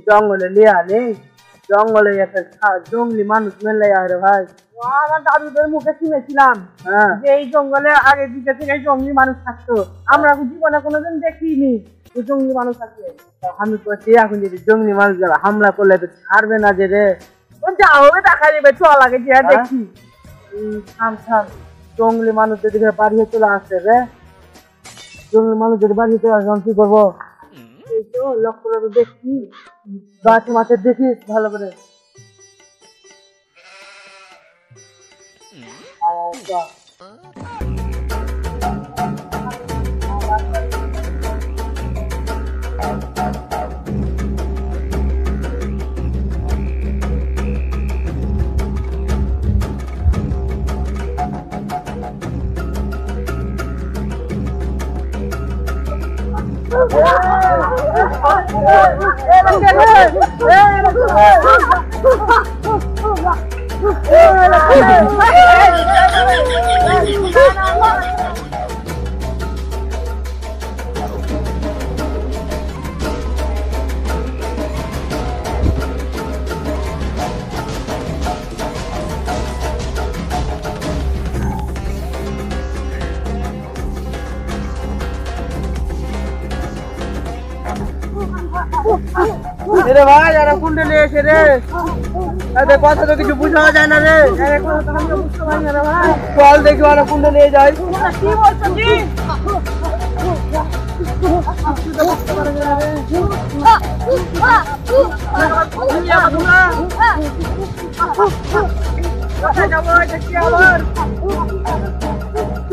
জঙ্গলে লিয়ে আনি জঙ্গলে একটা জঙ্গলি মানুষ মেলে রে ভাই আমার দাদুদের মুখে শুনেছিলাম যে এই জঙ্গলে আগে দিকে থেকে জঙ্গলি মানুষ থাকতো আমরা জীবনে কোনোদিন দেখিনি জঙ্গলি মানুষ আছে আমি বলছি এখন যদি জঙ্গলি মানুষ হামলা করলে তো ছাড়বে না যে রে যা হবে দেখা যাবে চল আগে গিয়ে দেখি থাম থাম জঙ্গলি মানুষ যদি বাড়িয়ে চলে আসছে রে জঙ্গলি মানুষ যদি বাড়িয়ে চলে আসে কি করবো এই তো লক্ষ্য করে দেখছি গাছ মাঠে দেখিস ভালো করে রে ভাই আরে কুন্ডে নিয়ে এসে রে আরে কথা তো কিছু বুঝা যায় না রে আরে কথা তো আমি বুঝতে পারি না রে ভাই চল দেখি আরে কুন্ডে নিয়ে যাই কি বলছো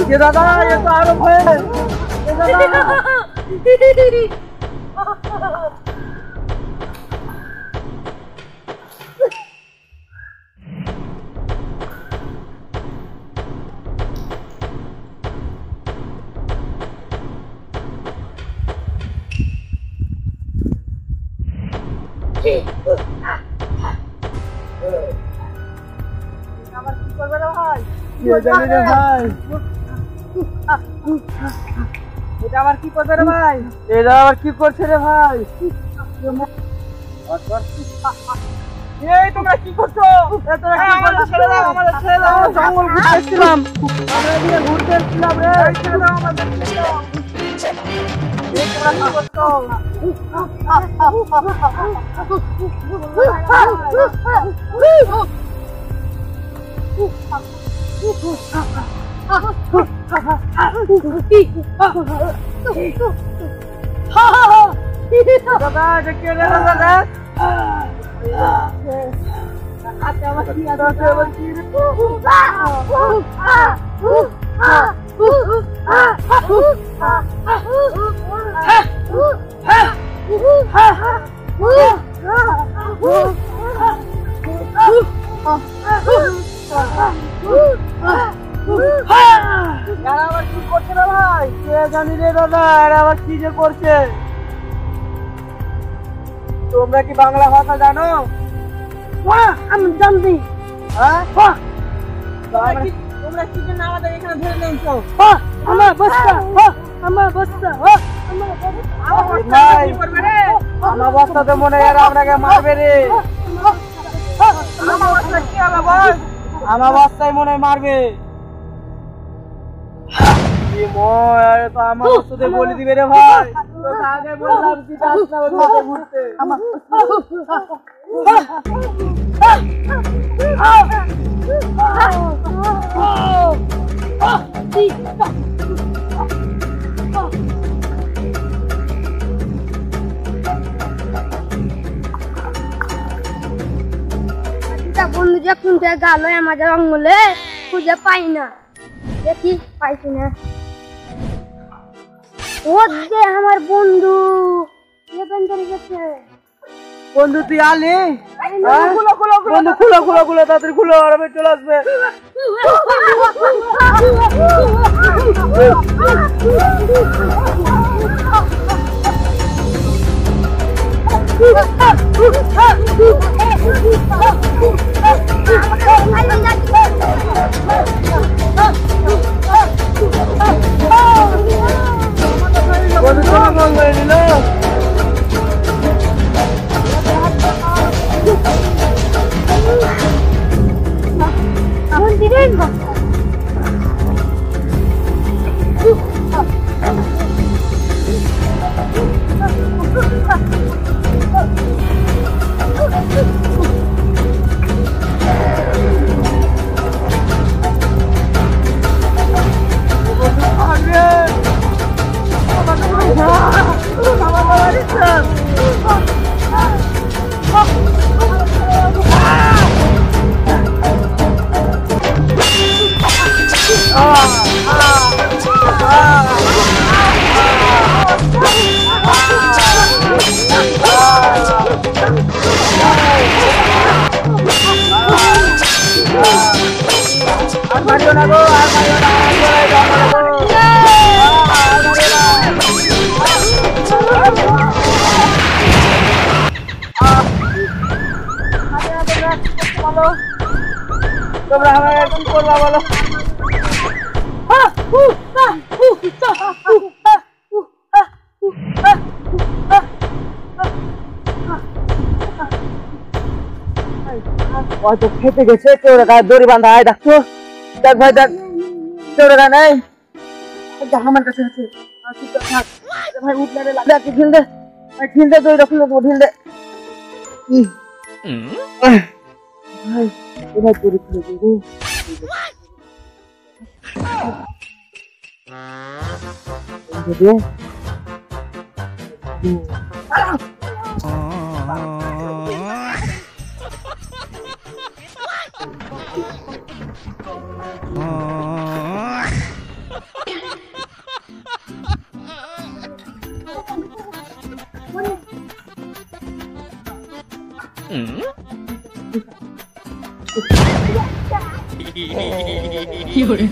কি দাদা এ তো আরো ভয় দাদা আমার কি করবে রে ভাই জানি রে ভাই এটা আবার কি করবে রে ভাই এটা আবার কি করছে রে ভাই এই তোমরা কি করছো তোরা কি করছো ছেড়ে দাও আমাদের ছেড়ে দাও জঙ্গল ঘুরতেছিলাম আমরা এদিকে ঘুরতেছিলাম রে ছেড়ে দাও আমাদের ছেড়ে দাও এই তোমরা কি করছো দাদা দেখে রে দাদা আচ্ছা আমার কি আছে বলছি আবার কি করছে না ভাই কে জানি রে দাদা আবার কি যে করছে তোমরা কি বাংলা ভাষা জানো আমি জানি তোমরা কি জন্য আমাদের এখানে ধরে নিয়েছো আমার বস্তা আমার বস্তাতে মনে হয় আপনাকে মারবে রে আমার বস্তায় মনে হয় মারবে তো আমার বস্তাতে বলে দিবে রে ভাই আগে বললাম কি ঘুরতে বন্ধু যে কোনটা গেল আমাদের জঙ্গলে খুঁজে পাই না দেখি পাইছি না ও যে আমার বন্ধু বন্ধু তুই আলি বন্ধু খুলো তাড়াতাড়ি খুলো আর আমি চলে আসবে বন্ধু তোমরা আমাকে কি করবা বলো? হয়তো খেতে গেছে, কেউ রেখা দড়ি বাঁধা। আয় দেখো, দেখ ভাই দেখ, কেউ রেখা নেই। আমার কাছে আছে ভাই, উঠলে দেখ ঢিল দে ভাই, ঢিল দে, দড়িটা খুলে দেবো, ঢিল দে ভাই, এবার দড়ি খুলে দেবো। Fiore.